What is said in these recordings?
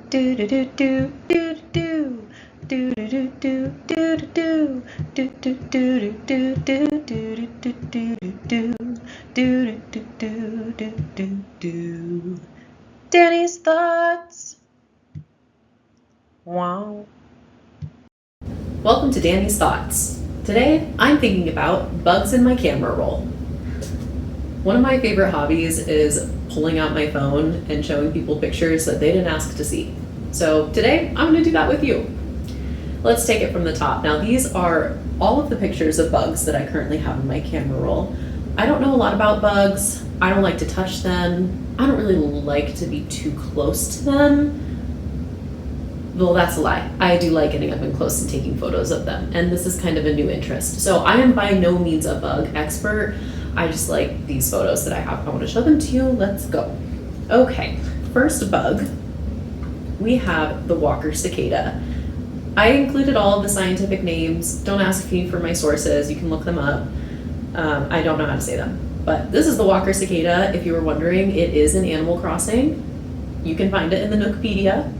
do do do do do do do do do do do do do do do do do do do. Dani's thoughts. Wow. Welcome to Dani's Thoughts. Today, I'm thinking about bugs in my camera roll. One of my favorite hobbies is pulling out my phone and showing people pictures that they didn't ask to see. So today, I'm going to do that with you. Let's take it from the top. Now, these are all of the pictures of bugs that I currently have in my camera roll. I don't know a lot about bugs. I don't like to touch them. I don't really like to be too close to them. Well, that's a lie. I do like getting up and close and taking photos of them, and this is kind of a new interest. So I am by no means a bug expert. I just like these photos that I have. I want to show them to you. Let's go. Okay, first bug, we have the walker cicada. I included all of the scientific names. Don't ask me for my sources. You can look them up. I don't know how to say them. But this is the walker cicada. If you were wondering, it is in Animal Crossing. You can find it in the Nookpedia.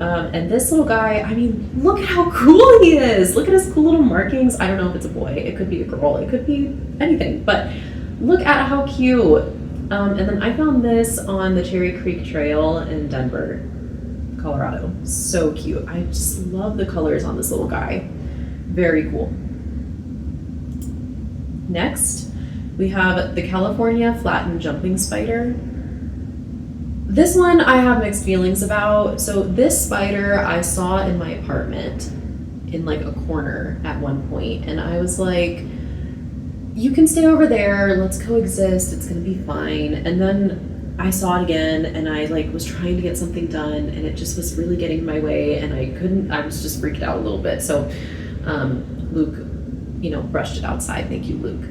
And this little guy, I mean, look at how cool he is. Look at his cool little markings. I don't know if it's a boy. It could be a girl. It could be anything. But look at how cute. And then I found this on the Cherry Creek Trail in Denver, Colorado. So cute. I just love the colors on this little guy. Very cool. Next, we have the California flattened jumping spider. This one I have mixed feelings about. So this spider I saw in my apartment in like a corner at one point, and I was like, you can stay over there, let's coexist, it's gonna be fine. And then I saw it again, and I like was trying to get something done, and it just was really getting in my way, and I was just freaked out a little bit. So Luke, brushed it outside. Thank you, Luke.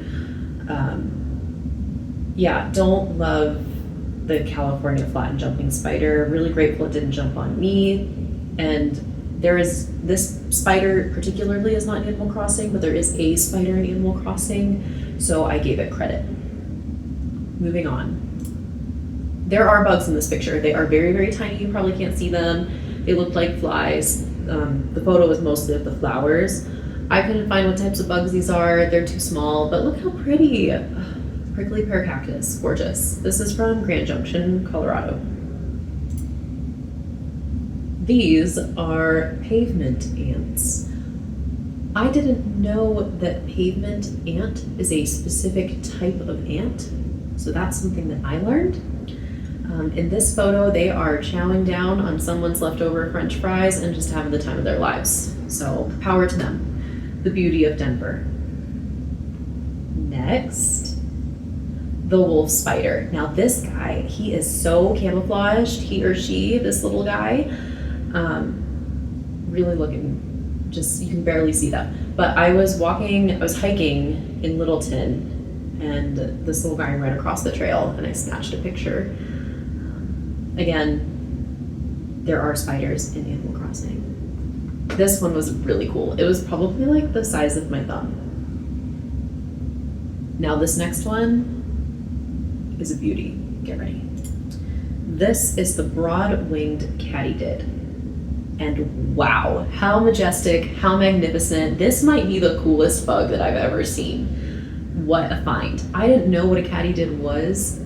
Yeah, don't love the California flattened jumping spider. Really grateful it didn't jump on me. And this spider particularly is not in Animal Crossing, but there is a spider in Animal Crossing, so I gave it credit. Moving on. There are bugs in this picture. They are very, very tiny. You probably can't see them. They look like flies. The photo was mostly of the flowers. I couldn't find what types of bugs these are. They're too small, but look how pretty. Prickly pear cactus, gorgeous. This is from Grand Junction, Colorado. These are pavement ants. I didn't know that pavement ant is a specific type of ant, so that's something that I learned. In this photo, they are chowing down on someone's leftover French fries and just having the time of their lives. So power to them. The beauty of Denver. Next, the wolf spider. Now this guy, he is so camouflaged, he or she, this little guy, really looking, just, you can barely see that. But I was hiking in Littleton, and this little guy ran across the trail, and I snatched a picture. Again, there are spiders in Animal Crossing. This one was really cool. It was probably like the size of my thumb. Now this next one is a beauty. Get ready. This is the broad-winged katydid. And wow, how majestic, how magnificent. This might be the coolest bug that I've ever seen. What a find. I didn't know what a katydid was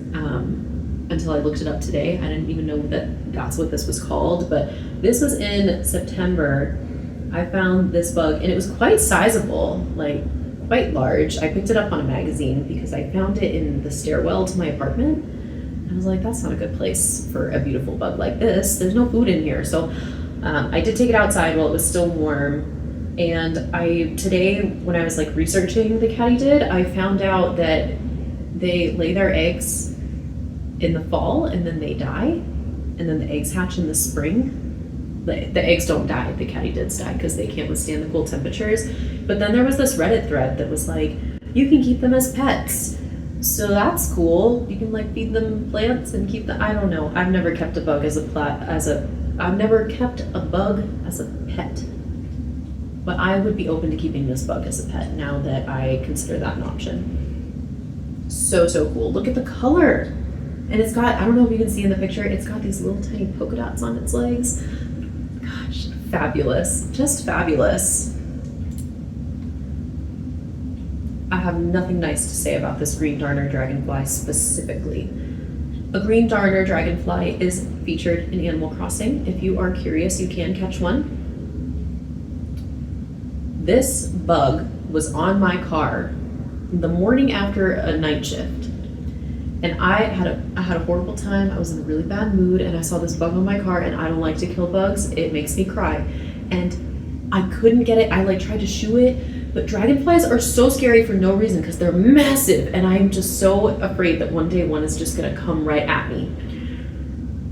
until I looked it up today. I didn't even know that that's what this was called, but this was in September. I found this bug, and it was quite sizable, like quite large. I picked it up on a magazine because I found it in the stairwell to my apartment. And I was like, that's not a good place for a beautiful bug like this. There's no food in here. So I did take it outside while it was still warm. And today, when I was like researching the katydid, I found out that they lay their eggs in the fall and then they die. And then the eggs hatch in the spring. The eggs don't die, the katydids die because they can't withstand the cold temperatures. But then there was this Reddit thread that was like, you can keep them as pets. So that's cool. You can like feed them plants and keep them, I don't know. I've never kept a bug I've never kept a bug as a pet. But I would be open to keeping this bug as a pet now that I consider that an option. So, so cool. Look at the color. And it's got, I don't know if you can see in the picture, it's got these little tiny polka dots on its legs. Gosh, fabulous, just fabulous. I have nothing nice to say about this green darner dragonfly specifically. A green darner dragonfly is featured in Animal Crossing. If you are curious, you can catch one. This bug was on my car the morning after a night shift. And I had a horrible time. I was in a really bad mood and I saw this bug on my car, and I don't like to kill bugs. It makes me cry. And I couldn't get it. I like tried to shoo it, but dragonflies are so scary for no reason because they're massive, and I'm just so afraid that one day one is just gonna come right at me.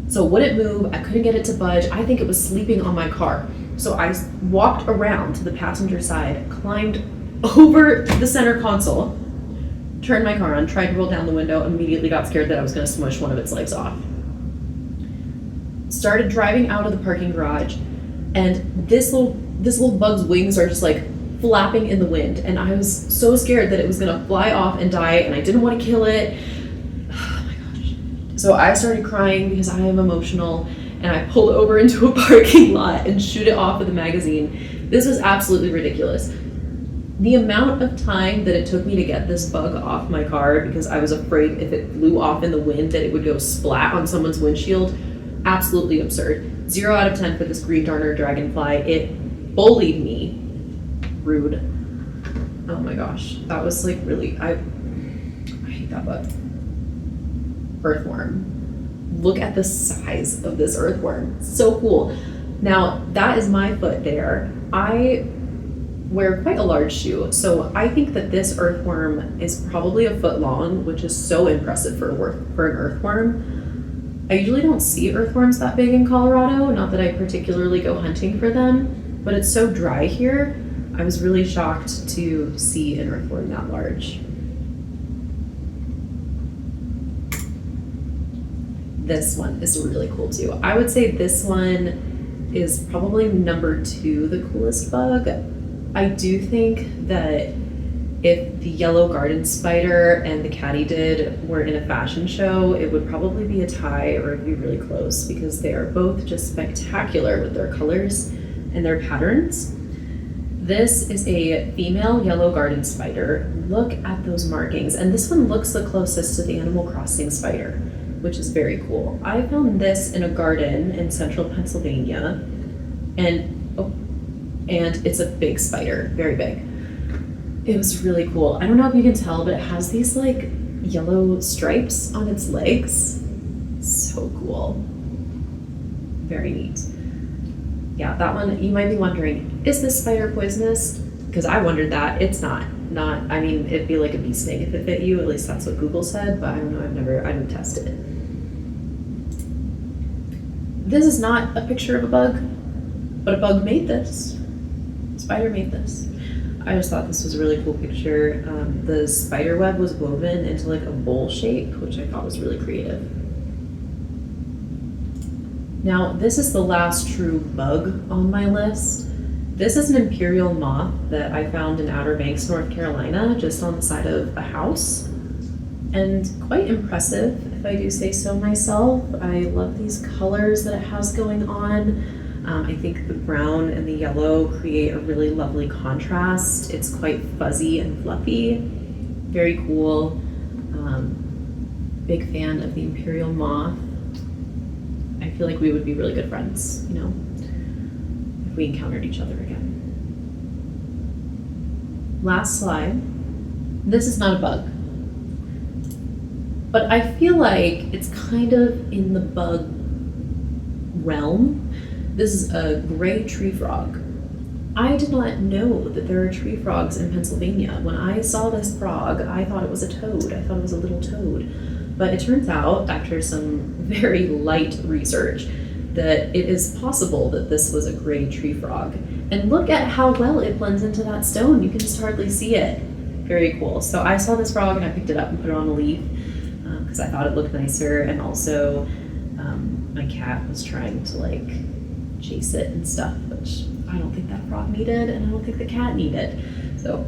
So wouldn't move, I couldn't get it to budge. I think it was sleeping on my car. So I walked around to the passenger side, climbed over the center console, turned my car on, tried to roll down the window, immediately got scared that I was gonna smush one of its legs off. Started driving out of the parking garage, and this little bug's wings are just like flapping in the wind, and I was so scared that it was gonna fly off and die, and I didn't want to kill it. Oh my gosh. So I started crying because I am emotional, and I pulled over into a parking lot and shoot it off with a magazine. This was absolutely ridiculous. The amount of time that it took me to get this bug off my car because I was afraid if it flew off in the wind that it would go splat on someone's windshield, absolutely absurd. 0 out of 10 for this green darner dragonfly. It bullied me. Rude. Oh my gosh, that was like really, I hate that bug. Earthworm. Look at the size of this earthworm. So cool. Now that is my foot there. I wear quite a large shoe, so I think that this earthworm is probably a foot long, which is so impressive for an earthworm. I usually don't see earthworms that big in Colorado, not that I particularly go hunting for them, but it's so dry here. I was really shocked to see an earthworm that large. This one is really cool too. I would say this one is probably number 2, the coolest bug. I do think that if the yellow garden spider and the katydid were in a fashion show, it would probably be a tie or it'd be really close because they are both just spectacular with their colors and their patterns. This is a female yellow garden spider. Look at those markings. And this one looks the closest to the Animal Crossing spider, which is very cool. I found this in a garden in central Pennsylvania, and it's a big spider, very big. It was really cool. I don't know if you can tell, but it has these like yellow stripes on its legs. So cool. Very neat. Yeah, that one, you might be wondering, is this spider poisonous? Because I wondered that. It's not. I mean, it'd be like a bee snake if it bit you, at least that's what Google said, but I don't know, I didn't test it. This is not a picture of a bug, but a bug made this. Spider made this. I just thought this was a really cool picture. The spider web was woven into like a bowl shape, which I thought was really creative. Now, this is the last true bug on my list. This is an imperial moth that I found in Outer Banks, North Carolina, just on the side of a house. And quite impressive, if I do say so myself. I love these colors that it has going on. I think the brown and the yellow create a really lovely contrast. It's quite fuzzy and fluffy. Very cool. Big fan of the imperial moth. I feel like we would be really good friends, you know, if we encountered each other again. Last slide. This is not a bug, but I feel like it's kind of in the bug realm. This is a gray tree frog. I did not know that there are tree frogs in Pennsylvania. When I saw this frog, I thought it was a toad. I thought it was a little toad. But it turns out, after some very light research, that it is possible that this was a gray tree frog. And look at how well it blends into that stone. You can just hardly see it. Very cool. So I saw this frog and I picked it up and put it on a leaf because I thought it looked nicer. And also my cat was trying to like chase it and stuff, which I don't think that frog needed and I don't think the cat needed. So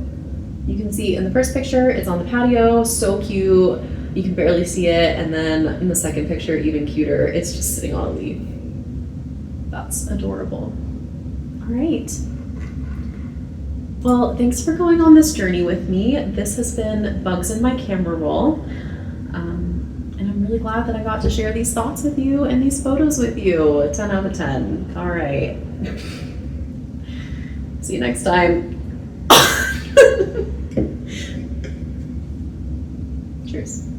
you can see in the first picture, it's on the patio, so cute. You can barely see it, and then in the second picture, even cuter, it's just sitting on a leaf. That's adorable. All right. Well, thanks for going on this journey with me. This has been Bugs in My Camera Roll. And I'm really glad that I got to share these thoughts with you and these photos with you. 10 out of 10. All right. See you next time. Cheers.